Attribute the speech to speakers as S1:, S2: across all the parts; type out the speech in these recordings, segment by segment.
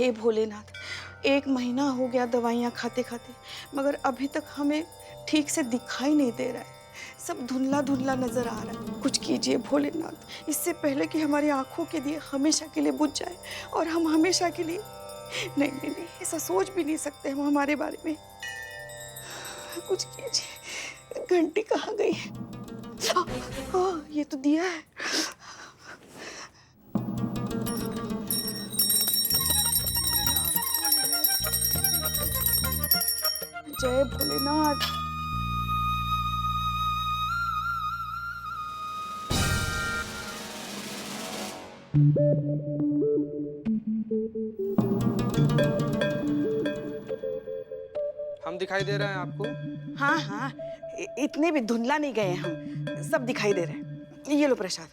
S1: हे भोलेनाथ, 1 महीना हो गया दवाइयाँ खाते खाते, मगर अभी तक हमें ठीक से दिखाई नहीं दे रहा है। सब धुंधला धुंधला नजर आ रहा है। कुछ कीजिए भोलेनाथ, इससे पहले कि हमारी आंखों के दिए हमेशा के लिए बुझ जाए और हम हमेशा के लिए नहीं नहीं नहीं, ऐसा सोच भी नहीं सकते हम हमारे बारे में। कुछ कीजिए। घंटी कहाँ गई है? ये तो दिया है। जय भोलेनाथ।
S2: हम दिखाई दे रहे हैं आपको?
S1: हाँ हाँ, इतने भी धुंधला नहीं गए हम, सब दिखाई दे रहे हैं। ये लो प्रसाद।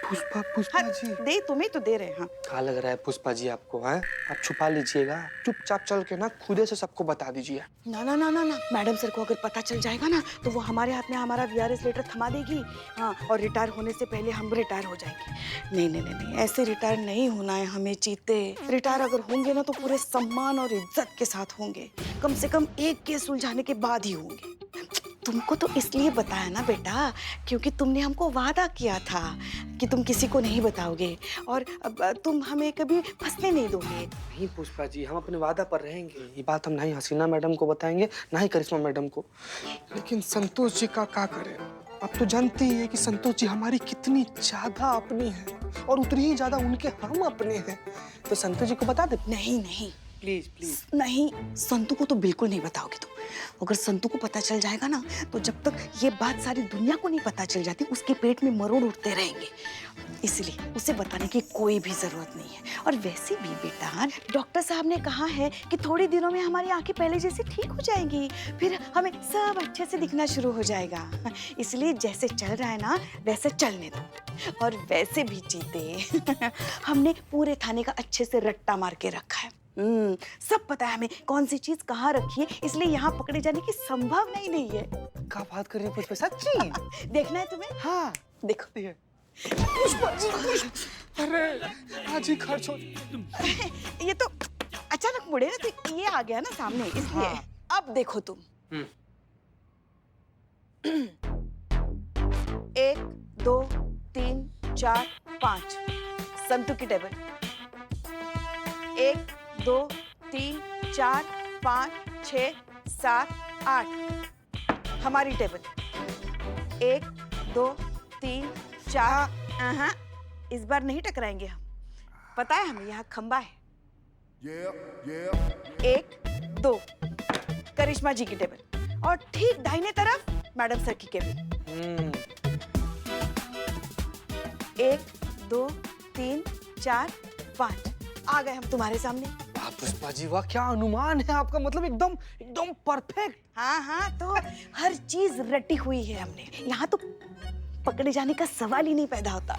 S2: पुष्पा
S1: हाँ,
S2: जी
S1: दे तुम्हें तो दे रहे हैं। हाँ
S2: कहाँ लग रहा है पुष्पा जी आपको? हैं आप छुपा लीजिएगा, चुपचाप चल के ना खुदे से सबको बता दीजिए।
S1: ना ना ना ना ना, मैडम सर को अगर पता चल जाएगा ना तो वो हमारे हाथ में हमारा वीआरएस लेटर थमा देगी। हाँ, और रिटायर होने से पहले हम रिटायर हो जाएंगे। नहीं नहीं नहीं नहीं, ऐसे रिटायर नहीं होना है हमें चीते। रिटायर अगर होंगे ना तो पूरे सम्मान और इज्जत के साथ होंगे, कम से कम एक केस सुलझाने के बाद ही होंगे। तुमको तो इसलिए बताया ना बेटा, क्योंकि तुमने हमको वादा किया था कि तुम किसी को नहीं बताओगे और अब तुम हमें कभी फंसने नहीं दोगे।
S2: नहीं पुष्पा जी, हम अपने वादा पर रहेंगे। ये बात हम नहीं हसीना मैडम को बताएंगे, ना ही करिश्मा मैडम को। लेकिन संतोष जी का क्या करें? आप तो जानती है कि संतोष जी हमारी कितनी ज्यादा अपनी है और उतनी ही ज्यादा उनके हम अपने हैं। तो संतोष जी को बता दे।
S1: नहीं नहीं
S2: प्लीज प्लीज।
S1: नहीं, संतू को तो बिल्कुल नहीं बताओगे तुम। अगर संतू को पता चल जाएगा ना तो जब तक ये बात सारी दुनिया को नहीं पता चल जाती उसके पेट में मरोड़ उठते रहेंगे। इसलिए उसे बताने की कोई भी जरूरत नहीं है। और वैसे भी बेटा, डॉक्टर साहब ने कहा है कि थोड़े दिनों में हमारी आंखें पहले जैसी ठीक हो जाएंगी, फिर हमें सब अच्छे से दिखना शुरू हो जाएगा। इसलिए जैसे चल रहा है ना वैसे चलने दो। और वैसे भी चीते हमने पूरे थाने का अच्छे से रट्टा मार के रखा है। सब पता है हमें कौन सी चीज कहाँ रखी है, इसलिए यहाँ पकड़े जाने की संभावना ही नहीं है।
S2: क्या बात कर रही है पुष्पा? सच्ची?
S1: देखना है तुम्हें?
S2: हाँ
S1: देखो।
S2: पुष्पा जी अरे आज ही खर्च हो।
S1: ये तो अचानक मुड़े ना तो ये आ गया ना सामने, इसलिए।
S2: हाँ।
S1: अब देखो तुम। 1 2 3 4 5 संतू की टेबल। 1 2 3 4 5 6 7 8 हमारी टेबल। 1 2 3 4। हाँ, इस बार नहीं टकराएंगे हम, पता है हमें यहाँ खंबा है। 1 2 करिश्मा जी की टेबल और ठीक दाहिने तरफ मैडम सर की केबिन। 1 2 3 4 5 आ गए हम तुम्हारे सामने।
S2: वाह पुष्पा जी वाह, क्या अनुमान है आपका, मतलब एकदम एकदम परफेक्ट।
S1: हाँ हाँ, तो हर चीज रटी हुई है हमने। यहाँ तो पकड़े जाने का सवाल ही नहीं पैदा होता।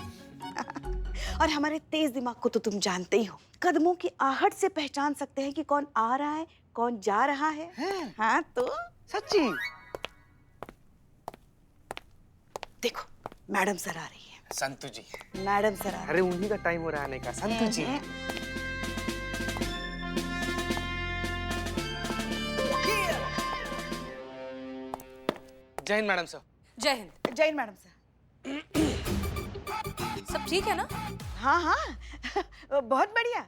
S1: और हमारे तेज दिमाग को तो तुम जानते ही हो, कदमों की आहट से पहचान सकते हैं कि कौन आ रहा है कौन जा रहा है। हाँ तो
S2: सच्ची?
S1: देखो मैडम सर आ रही है।
S2: संतु जी।
S1: मैडम सर आ रही
S2: अरे उन्हीं का टाइम हो रहा है आने का। संतु जी। जय हिंद मैडम सर।
S3: जय हिंद।
S1: जय हिंद मैडम सर।
S3: सब ठीक है ना?
S1: हाँ हाँ बहुत बढ़िया।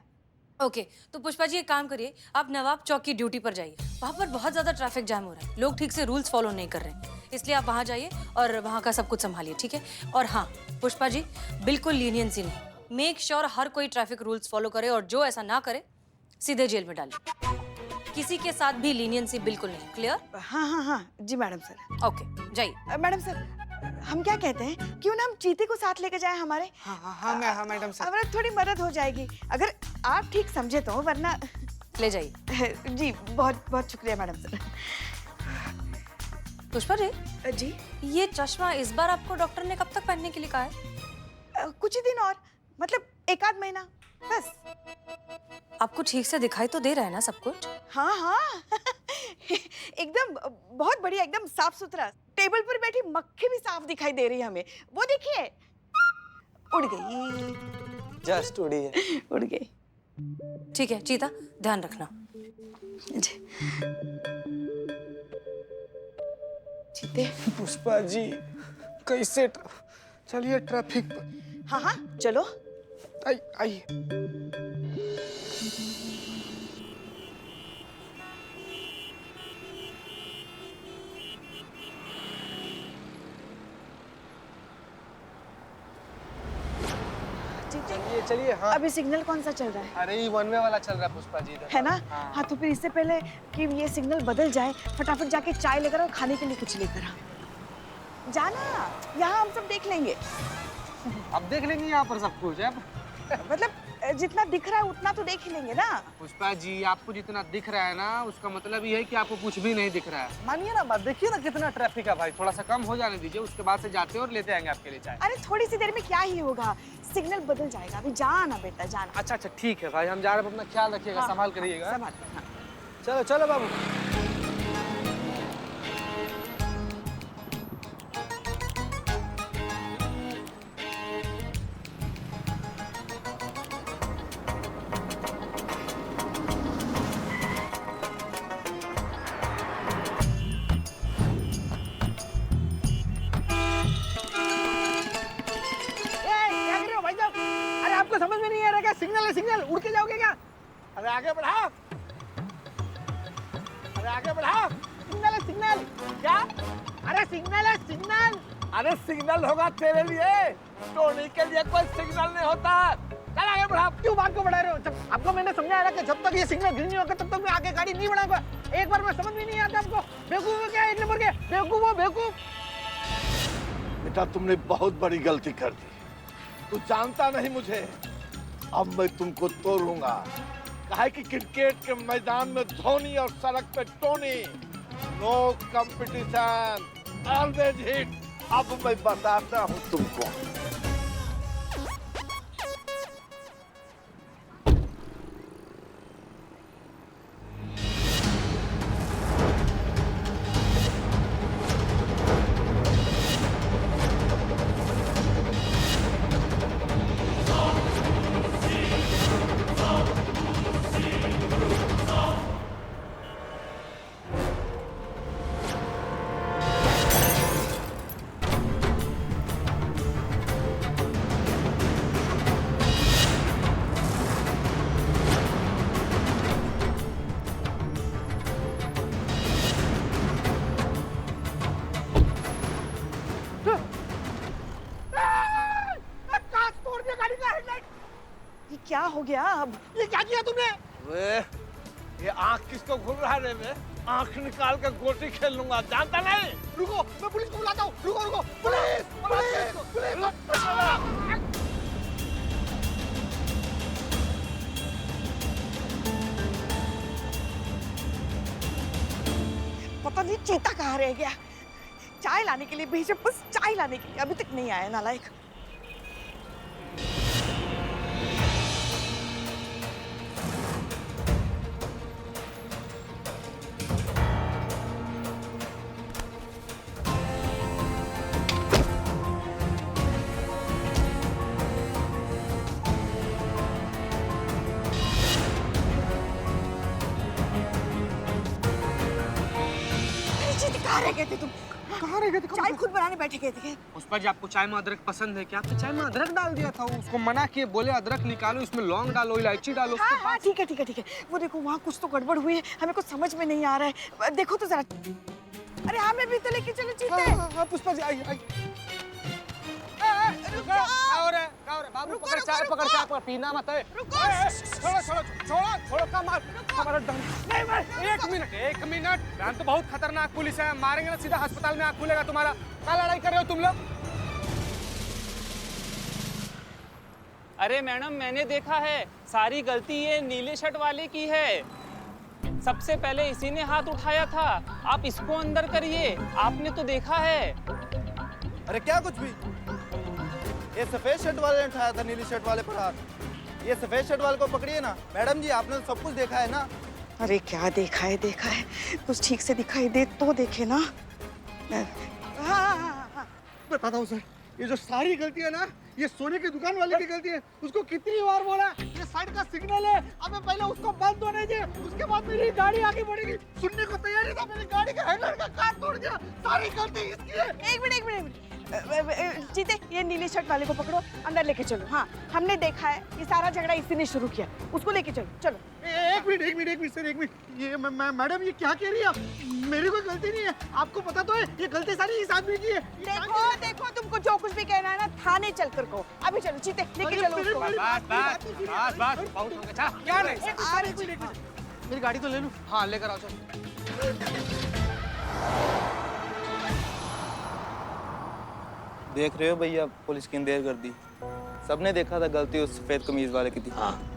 S3: ओके, तो पुष्पा जी एक काम करिए, आप नवाब चौक की ड्यूटी पर जाइए। वहाँ पर बहुत ज्यादा ट्रैफिक जैम हो रहा है, लोग ठीक से रूल्स फॉलो नहीं कर रहे हैं, इसलिए आप वहाँ जाइए और वहाँ का सब कुछ संभालिए, ठीक है? और हाँ पुष्पा जी, बिल्कुल लीनियंसी नहीं, मेक श्योर हर कोई ट्रैफिक रूल्स फॉलो करे और जो ऐसा ना करे सीधे जेल में डालिए। किसी के साथ भी लीनियंसी बिल्कुल नहीं। क्लियर?
S1: हाँ हाँ हाँ जी मैडम सर।
S3: ओके जाइए।
S1: मैडम सर, हम क्या कहते हैं, क्यों ना हम चीते को साथ लेकर जाएं हमारे?
S2: हाँ मैडम सर।
S1: हमारी थोड़ी मदद हो जाएगी अगर आप ठीक समझे तो, वरना
S3: ले जाइए।
S1: जी बहुत बहुत शुक्रिया मैडम सर।
S3: पुष्पा
S1: जी
S3: ये चश्मा इस बार आपको डॉक्टर ने कब तक पहनने के लिए कहा है?
S1: कुछ ही दिन और, मतलब 1 आध महीना बस।
S3: आपको ठीक से दिखाई तो दे रहा है ना सब कुछ?
S1: हाँ हाँ एकदम बहुत बढ़िया, एकदम साफ सुथरा। टेबल पर बैठी मक्खी भी साफ दिखाई दे रही है हमें। वो देखिए उड़ गई।
S2: जस्ट उड़ी है।
S1: उड़ गई।
S3: ठीक है चीता, ध्यान रखना।
S1: जी चीते।
S2: पुष्पा जी कैसे चलिए ट्रैफिक पर।
S1: हाँ हाँ चलो।
S2: आइए। चलिए चलिए। हाँ
S1: अभी सिग्नल कौन सा चल रहा है?
S2: अरे ये वन वे वाला चल रहा है पुष्पा जी इधर।
S1: है ना?
S2: हाँ।
S1: हाँ तो फिर इससे पहले कि ये सिग्नल बदल जाए फटाफट जाके चाय लेकर और खाने के लिए कुछ लेकर आ जाना। यहाँ हम सब देख लेंगे।
S2: अब देख लेंगे यहाँ पर सब कुछ। अब
S1: मतलब जितना दिख रहा है उतना तो देख ही लेंगे ना।
S2: पुष्पा जी आपको जितना दिख रहा है ना उसका मतलब ये है कि आपको कुछ भी नहीं दिख रहा है। मानिए ना बात, देखिए ना कितना ट्रैफिक है भाई। थोड़ा सा कम हो जाने दीजिए, उसके बाद से जाते हैं और लेते आएंगे आपके लिए चाय।
S1: अरे थोड़ी सी देर में क्या ही होगा, सिग्नल बदल जाएगा। अभी जाना बेटा जाना।
S2: अच्छा अच्छा ठीक है भाई, हम जा रहे हैं। अपना ख्याल रखिएगा।
S1: हाँ,
S2: संभाल करिएगा।
S1: संभाल। हाँ।
S2: चलो चलो बाबू।
S4: समझ में नहीं आ रहा क्या? सिग्नल है सिग्नल, उड़ के जाओगे क्या? अरे आगे बढ़ाओ, अरे आगे बढ़ाओ। सिग्नल है सिग्नल। क्या? अरे सिग्नल है सिग्नल। अरे सिग्नल होगा तेरे लिए, टोनी के लिए कोई सिग्नल नहीं होता। चल आगे बढ़ाओ। क्यों बात को बढ़ा रहे हो? जब आपको मैंने समझाया कि जब तक ये सिग्नल ग्रीन नहीं होगा तब तक मैं आगे गाड़ी नहीं बढ़ाऊंगा। एक बार में समझ में नहीं आता आपको? बेवकूफ हो क्या? एक नंबर के बेवकूफ हो बेवकूफ।
S5: बेटा तुमने बहुत बड़ी गलती कर दी। तू जानता नहीं मुझे, अब मैं तुमको तोड़ूंगा। काहे कि क्रिकेट के मैदान में धोनी और सड़क पे Tony, no competition, always hit. अब मैं बताता हूँ तुमको।
S1: ये क्या हो गया अब?
S4: ये क्या किया तुमने?
S5: वे, ये आँख किसको घूर रहा है रे? आँख निकाल कर गोटी खेल लूंगा, जानता नहीं?
S4: रुको, मैं पुलिस को बुलाता हूँ। रुको रुको, पुलिस पुलिस पुलिस।
S1: पता नहीं चीता कहाँ रह गया। चाय लाने के लिए भेजे, बस चाय लाने के लिए, अभी तक नहीं आया नालायक। कहाँ रह गए थे तुम?
S2: कहाँ रह गए थे?
S1: चाय खुद बनाने बैठे गए थे।
S2: पुष्पा जी आपको चाय में अदरक पसंद है क्या? आपने चाय में अदरक डाल दिया था। उसको मना किए, बोले अदरक निकालो, इसमें लौंग डालो, इलायची डालो।
S1: हाँ हाँ ठीक है ठीक है ठीक है। वो देखो वहाँ कुछ तो गड़बड़ हुई है, हमें कुछ समझ में नहीं आ रहा है। देखो तो जरा। अरे हमें भी तो लेके चलो चीते।
S2: हाँ पुष्पा जी आइए आइए। बाबू पकड़ चाय, पकड़ चाय, पकड़, पीना मत है। छोड़ो छोड़ो छोड़ो छोड़ो का मार। हमारा डर नहीं भाई। एक मिनट बहन तो बहुत खतरनाक पुलिस है, मारेंगे ना सीधा अस्पताल में आँख खुलेगा तुम्हारा। क्या लड़ाई कर रहे हो तुम लोग?
S6: अरे मैडम मैंने देखा है, सारी गलती ये नीले शर्ट वाले की है। सबसे पहले इसी ने हाथ उठाया था, आप इसको अंदर करिए। आपने तो देखा है।
S7: अरे क्या कुछ भी, ये सफेद शर्ट वाले ने उठाया था नीली शर्ट वाले पर हाथ। ये सफेद शर्ट वाले को पकड़िए ना। मैडम जी आपने सब कुछ देखा है ना?
S1: अरे क्या देखा है कुछ ठीक से दिखाई दे तो देखे ना। हाँ।
S4: बताता हूँ सर, ये जो सारी गलती है ना, ये सोने की दुकान वाले की गलती है। उसको कितनी बार बोला ये साइड का सिग्नल है, अबे पहले उसको बंद होने दे, उसके बाद मेरी गाड़ी आगे बढ़ेगी। सुनने को तैयार ही था, मेरी गाड़ी का हैंडल का काट तोड़ दिया। सारी गलती इसकी है।
S1: एक मिनट जीते, ये नीली शर्ट वाले को पकड़ो, अंदर लेके चलो। हाँ, हमने देखा है ये सारा झगड़ा इसी ने शुरू किया, उसको लेके चलो। चलो
S4: एक मिनट सर, एक मिनट। ये मैडम ये क्या कह रही है आप? मेरी कोई गलती नहीं है, आपको पता तो है ये गलती सारी इस आदमी की है।
S1: देखो तुमको जो कुछ भी कहना है ना थाने चल कर कहो। अभी चलो जीते, लेके चलो उसको।
S6: बस बहुत हो गया। क्या नहीं
S2: मेरी गाड़ी तो ले लूं। हाँ लेकर आओ चल।
S7: देख रहे हो भैया, पुलिस की देर कर दी। सबने देखा था गलती उस सफेद कमीज वाले की थी,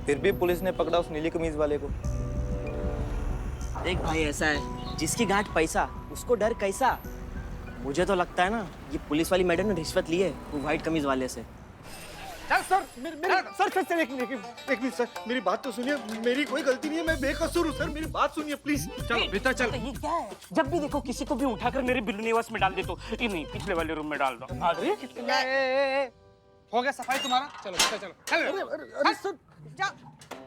S7: फिर भी पुलिस ने पकड़ा उस नीली कमीज वाले को।
S8: देख भाई, ऐसा है जिसकी गांठ पैसा उसको डर कैसा। मुझे तो लगता है ना ये पुलिस वाली मैडम ने रिश्वत ली है वो व्हाइट कमीज वाले से।
S4: सर सर एक मिनट सर, मेरी बात तो सुनिए। मेरी कोई गलती नहीं है, मैं बेकसूर हूँ सर, मेरी बात सुनिए प्लीज।
S6: चलो भीतर चल।
S8: ये क्या है?
S6: जब भी देखो किसी को भी उठाकर मेरे बिल्लू निवास में डाल दे तो ये नहीं, पिछले वाले रूम में डाल दो।
S2: ए, हो गया सफाई तुम्हारा? चलो बेटा चलो।
S4: अरे सर,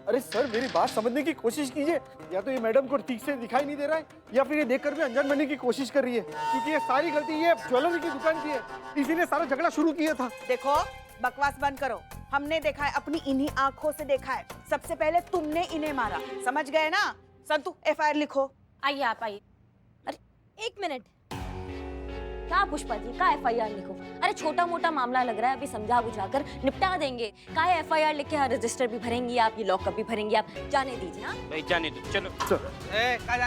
S4: अरे सर मेरी बात समझने की कोशिश कीजिए। या तो ये मैडम को ठीक से दिखाई नहीं दे रहा है, या फिर ये देखकर भी अनजान बनने की कोशिश कर रही है, क्योंकि ये सारी गलती ये ज्वेलरी की दुकान की है। इसी ने सारा झगड़ा शुरू किया था।
S1: देखो बकवास बंद करो, हमने देखा है, अपनी इन्हीं आंखों से देखा है। सबसे पहले तुमने इन्हें मारा, समझ गए ना? संतु एफआईआर लिखो।
S9: आइए आप आइए। अरे एक मिनट, क्या पुष्पा जी का एफआईआर लिखो? अरे छोटा मोटा मामला लग रहा है, अभी समझा बुझाकर निपटा देंगे। का एफआईआर लिख के यहाँ रजिस्टर भी भरेंगी आप, ये लॉकअप भी भरेंगी आप, जाने दीजिए। हाँ
S6: भाई जाने दो, चलो।
S2: कहाँ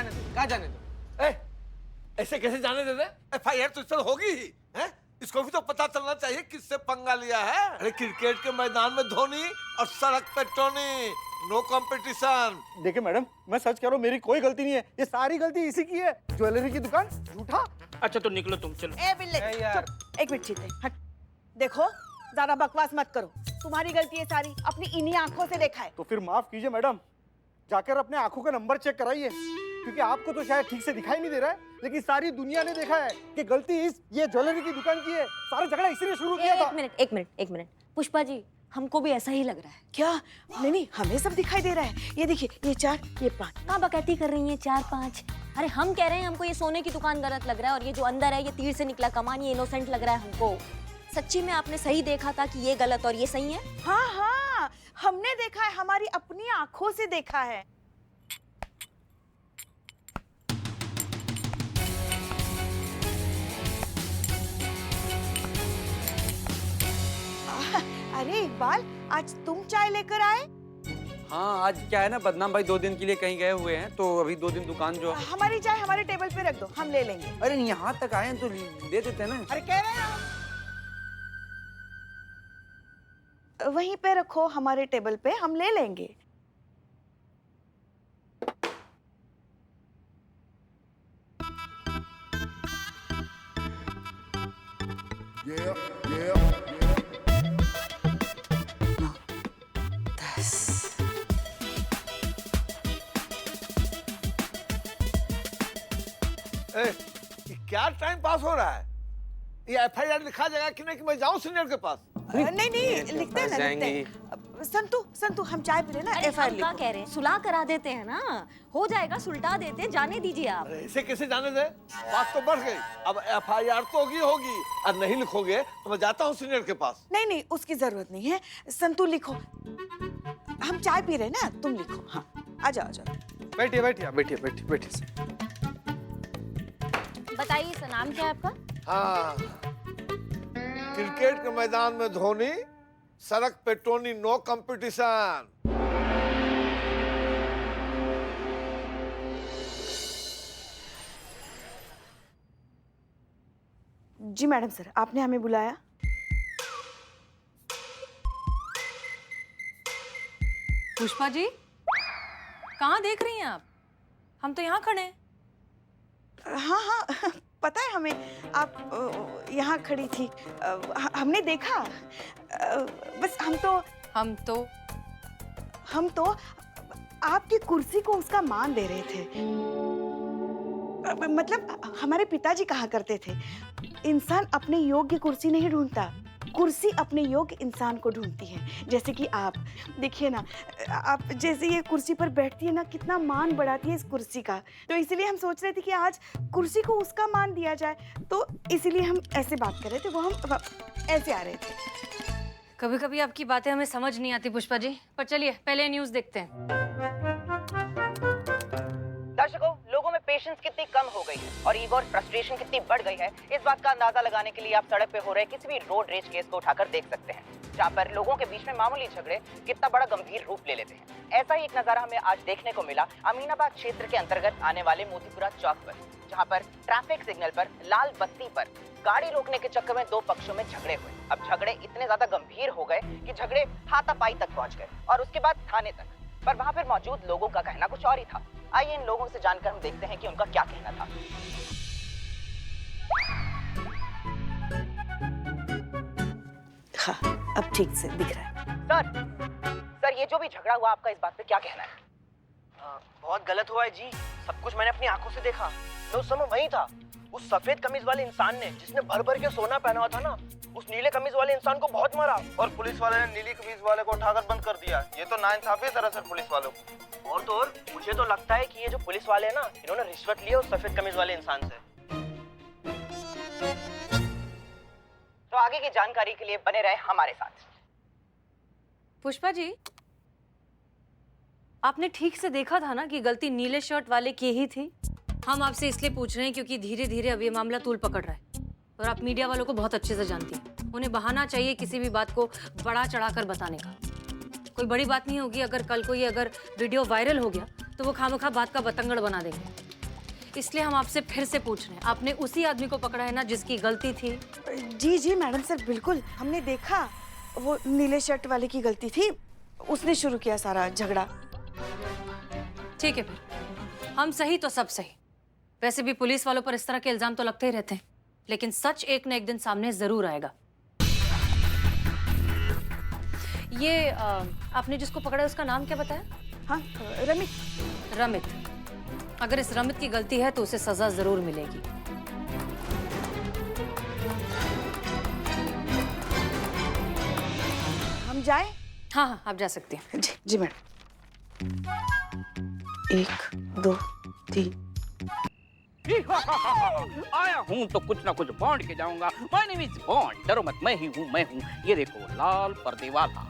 S2: जाने दो?
S5: ऐसे कैसे जाने दे? एफआईआर तो इस होगी ही है? इसको भी तो पता चलना चाहिए किससे पंगा लिया है। अरे क्रिकेट के मैदान में धोनी और सड़क पे टोनी, नो कंपटीशन।
S4: देखिए मैडम, मैं सच कह रहा हूँ, मेरी कोई गलती नहीं है, ये सारी गलती इसी की है। ज्वेलरी की दुकान झूठा।
S6: अच्छा तो निकलो तुम, चलो।
S1: ए बिल्ले, चुप, एक मिनट जीते, हट। देखो ज्यादा बकवास मत करो, तुम्हारी गलती है सारी, अपनी इन्हीं आंखों से देखा है।
S4: तो फिर माफ कीजिए मैडम, जाकर अपने आंखों का नंबर चेक कराइए, क्योंकि आपको तो शायद ठीक से दिखाई नहीं दे रहा है, लेकिन सारी दुनिया ने देखा है कि गलती ये ज्वेलरी की दुकान की है। सारा झगड़ा इसी ने शुरू किया था।
S9: एक मिनट पुष्पा जी, हमको भी ऐसा ही लग रहा है।
S1: क्या? नहीं, हमें सब दिखाई दे रहा है। ये देखिए, ये 4, ये 5।
S9: कहाँ बकैती कर रही हैं 4 5? अरे हम कह रहे हैं हमको ये सोने की दुकान गलत लग रहा है, और ये जो अंदर है ये तीर से निकला कमान, ये इनोसेंट लग रहा है हमको। सच्ची में आपने सही देखा था कि ये गलत और ये सही है?
S1: हाँ, हमने देखा है, हमारी अपनी आंखों से देखा है। अरे इकबाल, आज तुम चाय लेकर आए?
S10: हाँ, आज क्या है ना, बदनाम भाई 2 दिन के लिए कहीं गए हुए हैं, तो अभी 2 दिन दुकान जो।
S1: हमारी चाय हमारे टेबल पे रख दो, हम ले लेंगे।
S10: अरे यहाँ तक आए हैं तो दे देते ना।
S1: अरे कह रहे हैं वहीं पे रखो, हमारे टेबल पे, हम ले लेंगे।
S5: क्या टाइम पास हो रहा है? ये एफआईआर लिखा जाएगा कि नहीं कि मैं जाऊं सीनियर के पास?
S1: नहीं, लिखते हैं ना, लिखते हैं। संतु हम चाय पी रहे ना, एफआईआर
S9: क्या कह रहे हैं, सुलह करा देते हैं ना, हो जाएगा, सुलटा देते, जाने दीजिए आप।
S5: ऐसे कैसे जाने दे? बात तो बढ़ गई, अब एफआईआर तो होगी, और नहीं लिखोगे तो मैं जाता हूँ सीनियर के पास।
S1: नहीं, उसकी जरूरत नहीं है। संतु लिखो, हम चाय पी रहे ना, तुम लिखो। हाँ, आ जाओ।
S2: बैठिए।
S9: बताइए सर, नाम क्या है आपका?
S5: हाँ, क्रिकेट के मैदान में धोनी, सड़क पे टोनी, नो कंपटीशन।
S1: जी मैडम सर, आपने हमें बुलाया?
S3: पुष्पा जी, कहाँ देख रही हैं आप? हम तो यहाँ खड़े हैं।
S1: हाँ, पता है हमें, आप यहाँ खड़ी थी, हमने देखा। बस हम तो आपकी कुर्सी को उसका मान दे रहे थे। मतलब हमारे पिताजी कहा करते थे, इंसान अपने योग्य कुर्सी नहीं ढूंढता, कुर्सी अपने योग्य इंसान को ढूंढती है, जैसे कि आप। देखिए ना, आप जैसे ये कुर्सी पर बैठती है ना, कितना मान बढ़ाती है इस कुर्सी का। तो इसीलिए हम सोच रहे थे कि आज कुर्सी को उसका मान दिया जाए, तो इसीलिए हम ऐसे बात कर रहे थे। वो हम ऐसे आ रहे थे।
S3: कभी कभी आपकी बातें हमें समझ नहीं आती पुष्पा जी, पर चलिए पहले न्यूज देखते हैं।
S11: दर्शकों, लोगों में पेशेंस कितनी कम हो गई है और ईगो और फ्रस्ट्रेशन कितनी बढ़ गई है, इस बात का अंदाजा लगाने के लिए आप सड़क पे हो रहे किसी भी रोड रेज केस को उठाकर देख सकते हैं, जहाँ पर लोगों के बीच में मामूली झगड़े कितना बड़ा गंभीर रूप ले लेते हैं। ऐसा ही एक नजारा हमें आज देखने को मिला अमीनाबाद क्षेत्र के अंतर्गत आने वाले मोतीपुरा चौक पर, जहाँ पर ट्रैफिक सिग्नल पर लाल बत्ती पर गाड़ी रोकने के चक्कर में दो पक्षों में झगड़े हुए। अब झगड़े इतने ज्यादा गंभीर हो गए कि झगड़े हाथापाई तक पहुंच गए और उसके बाद थाने तक। पर वहां पर मौजूद लोगों का कहना कुछ और ही था। आइए इन लोगों से जानकर हम देखते हैं कि उनका क्या कहना था।
S1: हाँ, अब ठीक से दिख रहा है।
S11: सर ये जो भी झगड़ा हुआ, आपका इस बात पे क्या कहना है?
S8: बहुत गलत हुआ है जी। सब कुछ मैंने अपनी आंखों से देखा। मैं उस समय वहीं था। उस सफेद कमीज वाले इंसान ने, जिसने भर भर के सोना पहना हुआ था ना, उस नीले कमीज वाले इंसान को बहुत मारा
S7: और पुलिस वाले ने नीली कमीज वाले को उठाकर बंद कर दिया। ये तो नाइंसाफी है दरअसल पुलिस वालों को।
S8: और तो और मुझे तो लगता है कि ये जो पुलिस वाले हैं ना, इन्होंने रिश्वत ली है उस सफेद कमीज वाले इंसान से।
S11: तो आगे की जानकारी के लिए बने रहे हमारे साथ।
S3: पुष्पा जी, आपने ठीक से देखा था ना कि गलती नीले शर्ट वाले की ही थी? हम आपसे इसलिए पूछ रहे हैं क्योंकि धीरे धीरे अब ये मामला तूल पकड़ रहा है और आप मीडिया वालों को बहुत अच्छे से जानती हैं। उन्हें बहाना चाहिए किसी भी बात को बढ़ा चढ़ाकर बताने का। कोई बड़ी बात नहीं होगी अगर कल को ये अगर वीडियो वायरल हो गया तो वो खामखा बात का बतंगड़ बना देंगे। इसलिए हम आपसे फिर से पूछ रहे हैं, आपने उसी आदमी को पकड़ा है ना जिसकी गलती थी?
S1: जी जी मैडम सर, बिल्कुल हमने देखा, वो नीले शर्ट वाले की गलती थी। उसने शुरू किया सारा झगड़ा।
S3: ठीक है, फिर हम सही तो सब सही। वैसे भी पुलिस वालों पर इस तरह के इल्जाम तो लगते ही रहते हैं, लेकिन सच एक न एक दिन सामने जरूर आएगा। ये आपने जिसको पकड़ा है उसका नाम क्या बताया?
S1: हाँ, रमित।
S3: रमित। अगर इस रमित की गलती है तो उसे सजा जरूर मिलेगी।
S1: हम जाएं?
S3: हाँ हाँ, आप जा सकती हैं।
S1: जी जी मैडम। 1 2 3।
S12: आया हूँ तो कुछ ना कुछ बॉन्ड के जाऊंगा। My name is bond. डरो मत, मैं ही हूँ, मैं हूँ। ये देखो, लाल पर्दे वाला।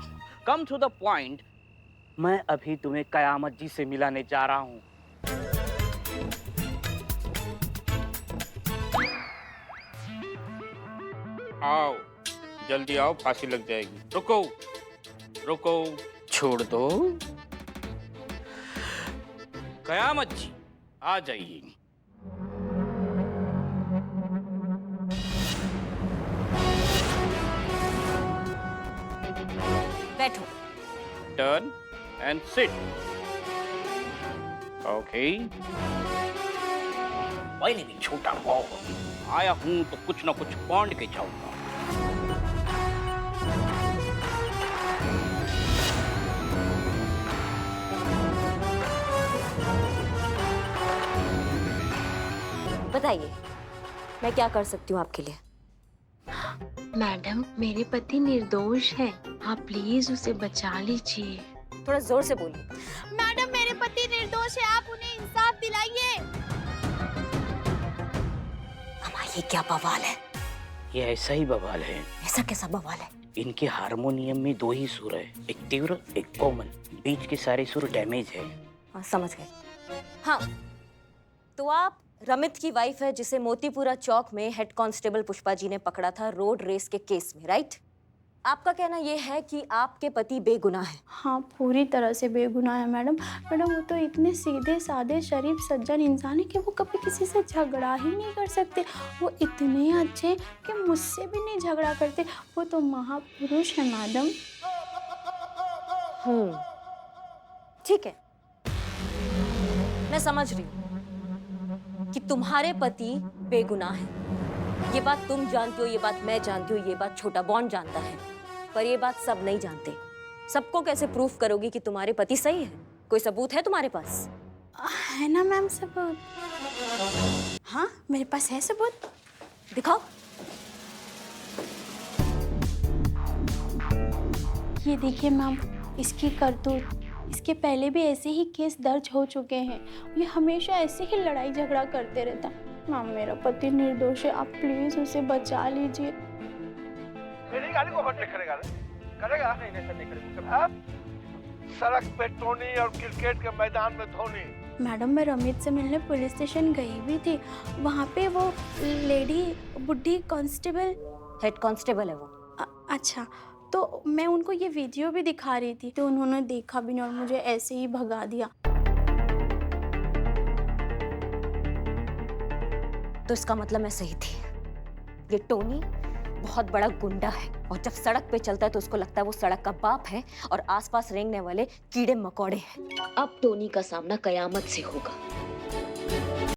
S12: Come to the point. मैं अभी तुम्हें कयामत जी से मिलाने जा रहा हूँ। आओ, जल्दी आओ, फांसी लग जाएगी। रुको रुको, छोड़ दो। कयामत जी आ जाइए।
S3: बैठो।
S12: Turn and sit. Okay. पहले भी छोटा बहुत आया हूँ तो कुछ ना कुछ बॉन्ड के जाऊंगा।
S9: बताइए, मैं क्या कर सकती हूँ आपके लिए?
S13: मैडम, मेरे पति निर्दोष है, आप प्लीज उसे बचा लीजिए।
S9: थोड़ा जोर से बोलिए।
S13: मैडम, मेरे पति निर्दोष है, आप उन्हें इंसाफ दिलाइए।
S9: अम्मा, ये क्या बवाल है?
S12: ये ऐसा ही बवाल है।
S9: ऐसा कैसा बवाल है?
S12: इनके हारमोनियम में 2 ही सुर है, एक तीव्र एक कोमल। बीच के सारे सुर डैमेज है।
S9: हाँ, समझ गए। हाँ, तो आप रमित की वाइफ है जिसे मोतीपुरा चौक में हेड कांस्टेबल पुष्पा जी ने पकड़ा था रोड रेस के केस में, राइट? आपका कहना यह है कि आपके पति बेगुनाह है?
S13: हाँ, पूरी तरह से बेगुनाह है मैडम। मैडम, वो तो इतने सीधे साधे शरीफ सज्जन इंसान है कि वो कभी किसी से झगड़ा ही नहीं कर सकते। वो इतने अच्छे कि मुझसे भी नहीं झगड़ा करते। वो तो महापुरुष है मैडम।
S9: ठीक है, मैं समझ रही हूँ कि तुम्हारे पति बेगुनाह है। ये बात तुम जानती हो, ये बात मैं जानती हूँ, ये बात छोटा बॉन्ड जानता है, पर ये बात सब नहीं जानते। सबको कैसे प्रूफ करोगी कि तुम्हारे पति सही है? कोई सबूत है तुम्हारे पास?
S13: है ना मैम सबूत? हाँ, मेरे पास है सबूत।
S9: दिखाओ।
S13: ये देखिए मैम, इसकी करतूत, इसके पहले भी ऐसे ही केस दर्ज हो चुके हैं। ये हमेशा ऐसे ही लड़ाई झगड़ा करते रहता है। मैम मेरा पति निर्दोष है, आप प्लीज उसे बचा लीजिए।
S5: मेरी गाड़ी को हॉन्ट करेगा करेगा? नहीं सर, नहीं करेगा। सड़क पे टोनी और क्रिकेट के मैदान में धोनी।
S13: मैडम मैं रमित से मिलने पुलिस स्टेशन गई भी थी, वहाँ पे वो लेडी बुढ़ी कांस्टेबल,
S9: हेड कांस्टेबल है वो।
S13: अच्छा, तो मैं उनको ये वीडियो भी दिखा रही थी, तो उन्होंने देखा भी नहीं और मुझे ऐसे ही भगा दिया।
S9: तो इसका मतलब मैं सही थी, ये टोनी बहुत बड़ा गुंडा है और जब सड़क पे चलता है तो उसको लगता है वो सड़क का बाप है और आसपास रेंगने वाले कीड़े मकोड़े हैं। अब टोनी का सामना कयामत से होगा।